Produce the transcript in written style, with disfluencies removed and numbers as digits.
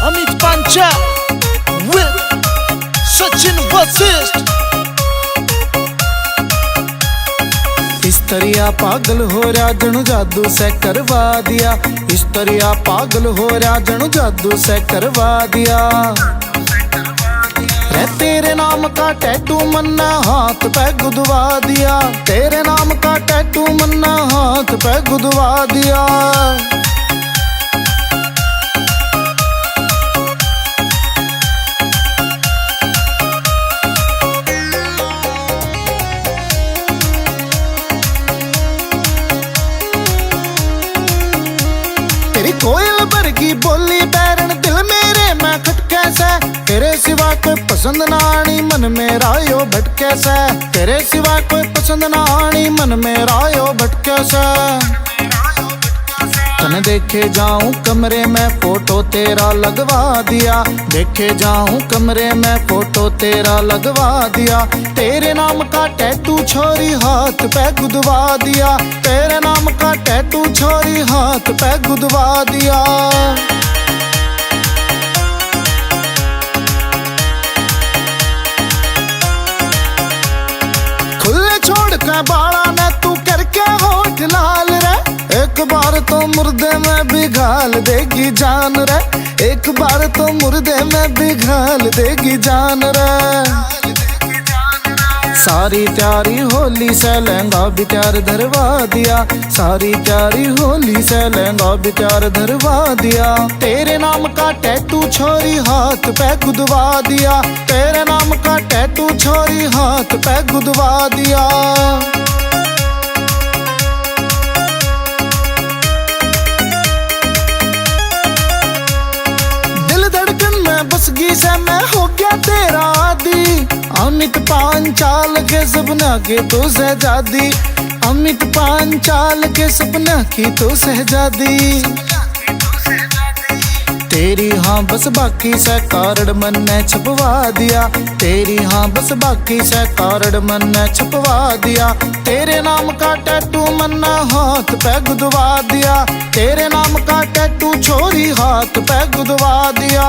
Amit Pancha with Sachin Vasisht। इस तरिया पागल हो रहा जणू जादू से करवा दिया, इस तरिया पागल हो रहा जणू जादू से करवा दिया। रे तेरे नाम का टैटू मन्ना हाथ पे गुदवा दिया, तेरे नाम का टैटू मन्ना हाथ पे गुदवा दिया। तेरी कोयल बरगी बोली बैरन दिल मेरे मैं खटके से, तेरे सिवा कोई पसंद ना आनी मन मेरा यो भटके से, तेरे सिवा कोई पसंद ना आनी मन मेरा यो भटके से। तने देखे जाऊं कमरे में फोटो तेरा लगवा दिया, देखे जाऊं कमरे में फोटो तेरा लगवा दिया। तेरे नाम का टैटू छोरी हाथ पे गुदवा दिया, तेरे नाम का टैटू छोरी हाथ पे गुदवा दिया। खुले छोड़ के बाड़ा ने तू करके होठ लाल रे, एक बार तो मुर्दे में भी घाल देगी जान रे, एक बार तो मुर्दे में भी घाल देगी जान रे। सारी तैयारी होली से लहंगा भी तैयार धरवा दिया, सारी तैयारी होली से लहंगा भी तैयार धरवा दिया। तेरे नाम का टैटू छोरी हाथ पे गुदवा दिया, तेरे नाम का टैटू छोरी हाथ पे गुदवा दिया। बसगी से मैं हो गया तेरा आदि, अमित पांचाल के सपना की तो सहजादी, अमित पांचाल के सपना की तो सहजादी। तेरी हाँ बस बाकी से कार्ड मन ने छपवा दिया, तेरी हाँ बस बाकी से कार्ड मन ने छपवा दिया। तेरे नाम का टैटू मन्ना हाथ पे गुदवा दिया, तेरे नाम का टैटू छोरी हाथ पे गुदवा दिया।